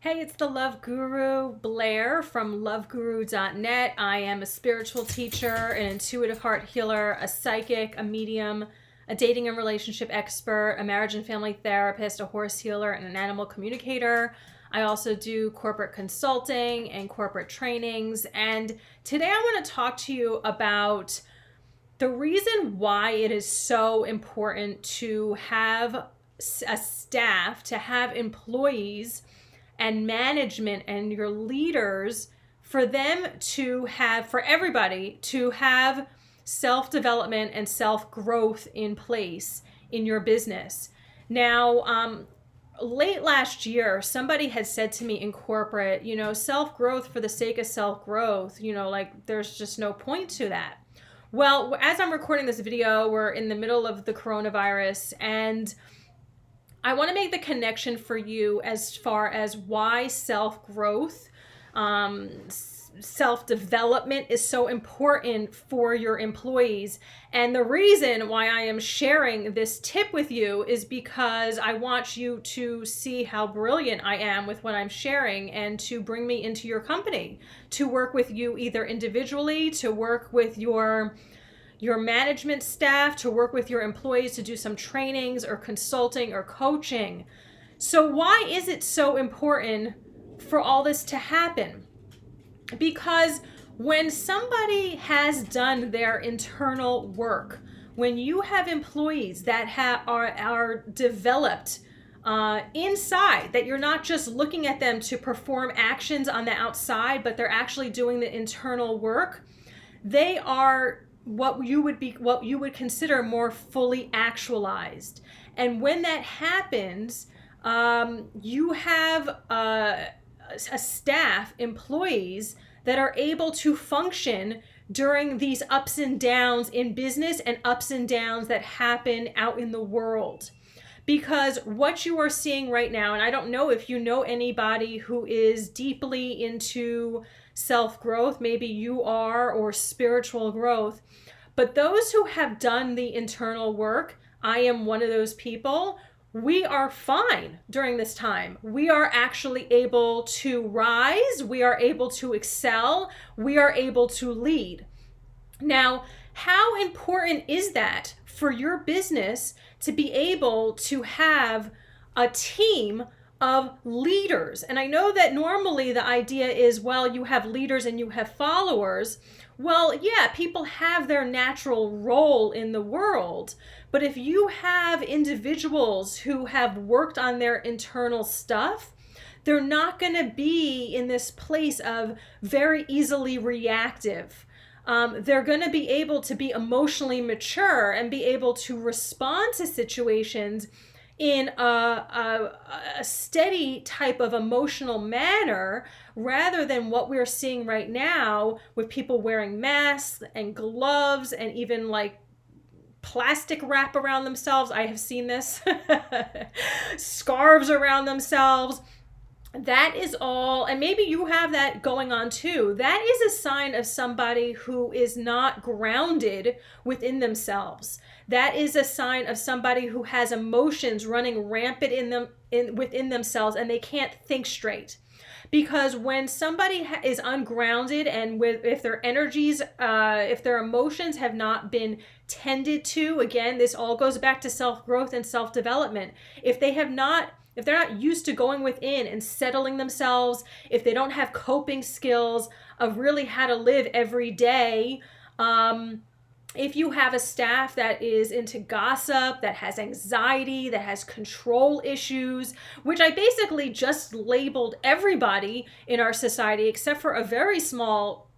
Hey, it's the Love Guru, Blaire from loveguru.net. I am a spiritual teacher, an intuitive heart healer, a psychic, a medium, a dating and relationship expert, a marriage and family therapist, a horse healer, and an animal communicator. I also do corporate consulting and corporate trainings. And today I want to talk to you about the reason why it is so important to have a staff, to have employees and management and your leaders, for them to have, for everybody to have self-development and self-growth in place in your business. Now, late last year, somebody had said to me in corporate, self-growth for the sake of self-growth, like there's just no point to that. Well, as I'm recording this video, we're in the middle of the coronavirus, and I want to make the connection for you as far as why self-growth, self-development is so important for your employees. And the reason why I am sharing this tip with you is because I want you to see how brilliant I am with what I'm sharing and to bring me into your company, to work with you either individually, to work with your management staff, to work with your employees, to do some trainings or consulting or coaching. So why is it so important for all this to happen? Because when somebody has done their internal work, when you have employees that are developed inside, that you're not just looking at them to perform actions on the outside, but they're actually doing the internal work, they are what you would consider more fully actualized. And when that happens, you have a staff, employees that are able to function during these ups and downs in business and ups and downs that happen out in the world. Because what you are seeing right now, and I don't know if you know anybody who is deeply into self-growth, maybe you are, or spiritual growth, but those who have done the internal work, I am one of those people, we are fine during this time. We are actually able to rise, we are able to excel, we are able to lead. Now, how important is that for your business to be able to have a team of leaders? And I know that normally the idea is, well, you have leaders and you have followers. Well, yeah, people have their natural role in the world. But if you have individuals who have worked on their internal stuff, they're not going to be in this place of very easily reactive. They're going to be able to be emotionally mature and be able to respond to situations in a steady type of emotional manner, rather than what we're seeing right now with people wearing masks and gloves and even like plastic wrap around themselves. I have seen this. Scarves around themselves. That is all, and maybe you have that going on too. That is a sign of somebody who is not grounded within themselves. That is a sign of somebody who has emotions running rampant within themselves, and they can't think straight. Because when somebody is ungrounded, and if their energies, if their emotions have not been tended to, again, this all goes back to self-growth and self-development. If they're not used to going within and settling themselves, if they don't have coping skills of really how to live every day, if you have a staff that is into gossip, that has anxiety, that has control issues, which I basically just labeled everybody in our society except for a very small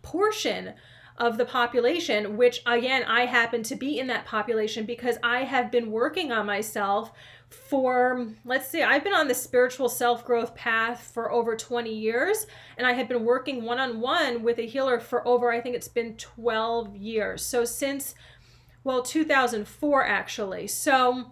portion of the population, which again, I happen to be in that population because I have been working on myself for, let's see, I've been on the spiritual self-growth path for over 20 years, and I have been working one-on-one with a healer for over, I think it's been 12 years. So since, 2004 actually. So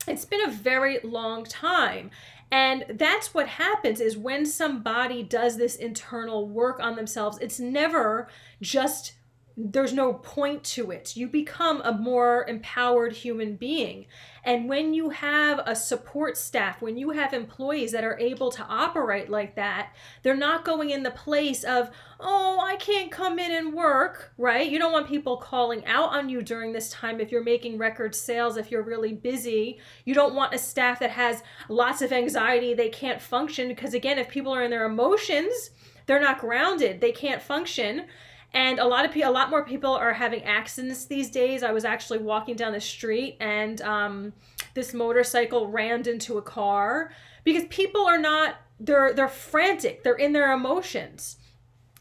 it's been a very long time. And that's what happens is when somebody does this internal work on themselves, it's never just there's no point to it. You become a more empowered human being. And when you have a support staff, when you have employees that are able to operate like that, they're not going in the place of, oh, I can't come in and work, right? You don't want people calling out on you during this time if you're making record sales, if you're really busy. You don't want a staff that has lots of anxiety, they can't function, because again, if people are in their emotions, they're not grounded, they can't function. And a lot more people are having accidents these days. I was actually walking down the street and this motorcycle rammed into a car because people are not, they're frantic. They're in their emotions.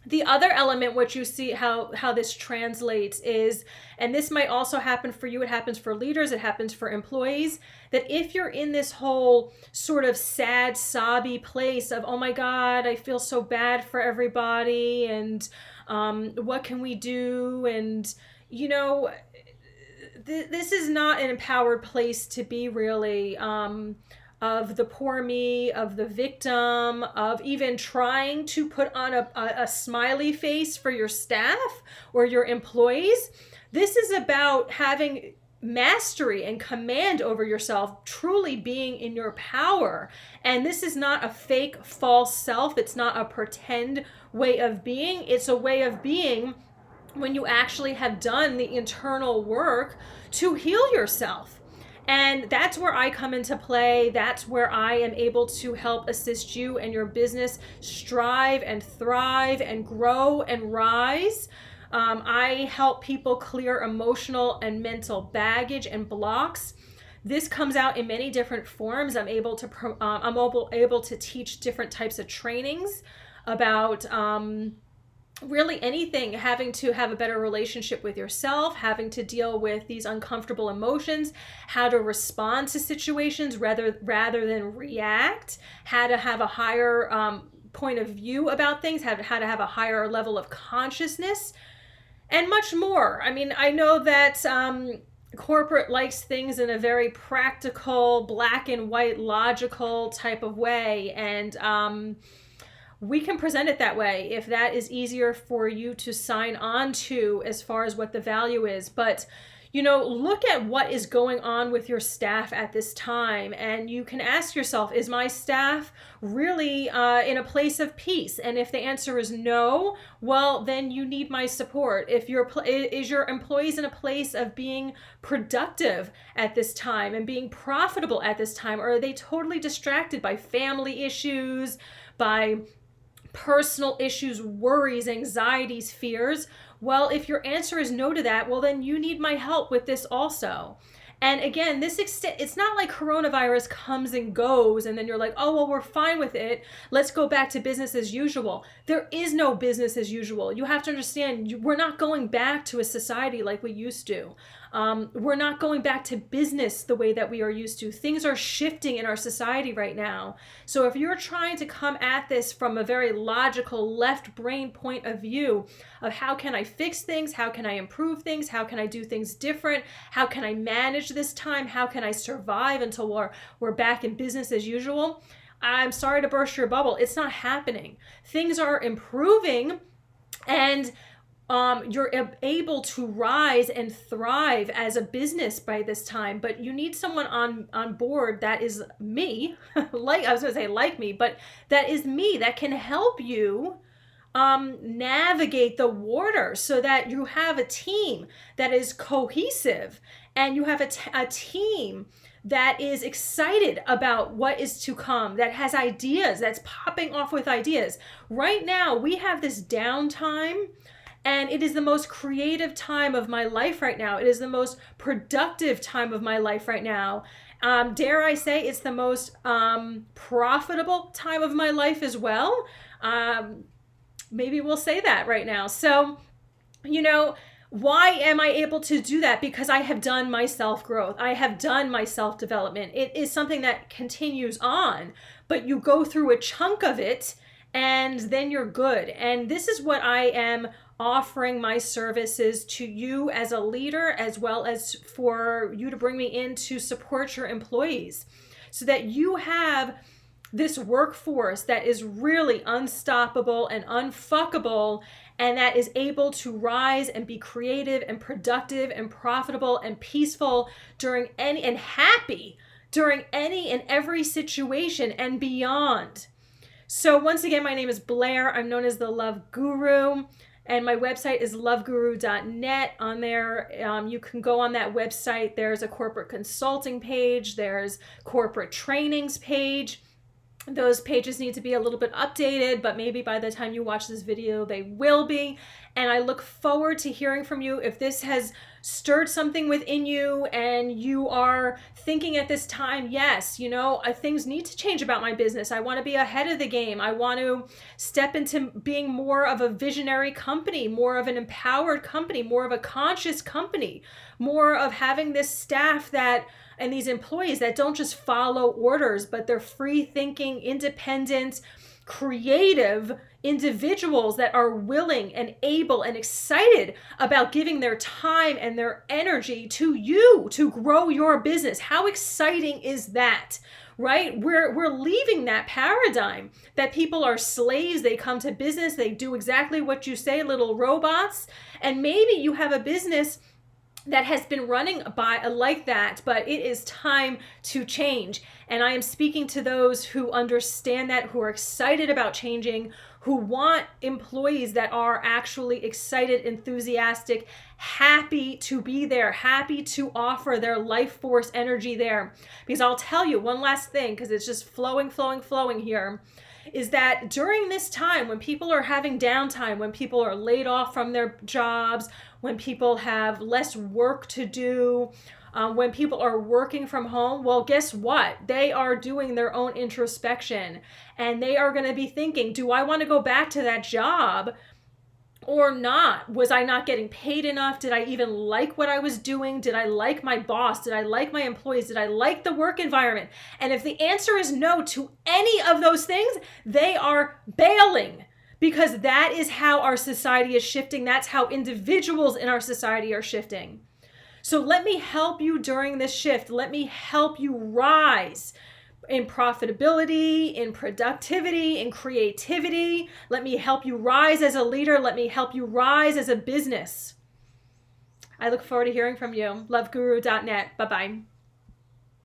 The other element, which you see how this translates is, and this might also happen for you, it happens for leaders, it happens for employees, that if you're in this whole sort of sad, sobby place of, oh my God, I feel so bad for everybody, and what can we do? And, you know, this is not an empowered place to be, really. Of the poor me, of the victim, of even trying to put on a smiley face for your staff or your employees. This is about having mastery and command over yourself, truly being in your power. And this is not a fake, false self. It's not a pretend way of being. It's a way of being when you actually have done the internal work to heal yourself. And that's where I come into play. That's where I am able to help assist you and your business strive and thrive and grow and rise. I help people clear emotional and mental baggage and blocks. This comes out in many different forms. I'm able to teach different types of trainings about really anything having to have a better relationship with yourself, having to deal with these uncomfortable emotions, how to respond to situations rather than react, how to have a higher point of view about things, how to have a higher level of consciousness, and much more. I mean, I know that corporate likes things in a very practical, black and white, logical type of way, and we can present it that way if that is easier for you to sign on to as far as what the value is. But, you know, look at what is going on with your staff at this time, and you can ask yourself, is my staff really in a place of peace? And if the answer is no, well, then you need my support. If is your employees in a place of being productive at this time and being profitable at this time, or are they totally distracted by family issues, by personal issues, worries, anxieties, fears? Well, if your answer is no to that, well, then you need my help with this also. And again, it's not like coronavirus comes and goes and then you're like, oh, well, we're fine with it. Let's go back to business as usual. There is no business as usual. You have to understand, we're not going back to a society like we used to. We're not going back to business the way that we are used to. Things are shifting in our society right now. So if you're trying to come at this from a very logical left brain point of view of how can I fix things, how can I improve things, how can I do things different, how can I manage this time, how can I survive until we're back in business as usual, I'm sorry to burst your bubble. It's not happening. Things are improving, and you're able to rise and thrive as a business by this time, but you need someone on board that is me, like me, but that is me, that can help you navigate the water so that you have a team that is cohesive, and you have a team that is excited about what is to come, that has ideas, that's popping off with ideas. Right now, we have this downtime, and it is the most creative time of my life right now. It is the most productive time of my life right now. Dare I say it's the most profitable time of my life as well. Maybe we'll say that right now. So, you know, why am I able to do that? Because I have done my self-growth. I have done my self-development. It is something that continues on, but you go through a chunk of it and then you're good. And this is what I am offering my services to you as a leader, as well as for you to bring me in to support your employees so that you have this workforce that is really unstoppable and unfuckable and that is able to rise and be creative and productive and profitable and peaceful during any and happy during any and every situation and beyond. So once again, my name is Blaire. I'm known as the Love Guru, and my website is loveguru.net. On there, you can go on that website. There's a corporate consulting page. There's corporate trainings page. Those pages need to be a little bit updated, but maybe by the time you watch this video, they will be. And I look forward to hearing from you. If this has stirred something within you and you are thinking at this time, yes, you know, things need to change about my business. I want to be ahead of the game. I want to step into being more of a visionary company, more of an empowered company, more of a conscious company, more of having this staff that and these employees that don't just follow orders, but they're free thinking, independent, creative individuals that are willing and able and excited about giving their time and their energy to you to grow your business. How exciting is that? Right? We're leaving that paradigm that people are slaves. They come to business, they do exactly what you say, little robots. And maybe you have a business that has been running by like that, but it is time to change. And I am speaking to those who understand that, who are excited about changing, who want employees that are actually excited, enthusiastic, happy to be there, happy to offer their life force energy there. Because I'll tell you one last thing, because it's just flowing here, is that during this time when people are having downtime, when people are laid off from their jobs, when people have less work to do, when people are working from home, well, guess what? They are doing their own introspection, and they are going to be thinking, do I want to go back to that job or not? Was I not getting paid enough? Did I even like what I was doing? Did I like my boss? Did I like my employees? Did I like the work environment? And if the answer is no to any of those things, they are bailing, because that is how our society is shifting. That's how individuals in our society are shifting. So let me help you during this shift. Let me help you rise in profitability, in productivity, in creativity. Let me help you rise as a leader. Let me help you rise as a business. I look forward to hearing from you. Loveguru.net. Bye-bye.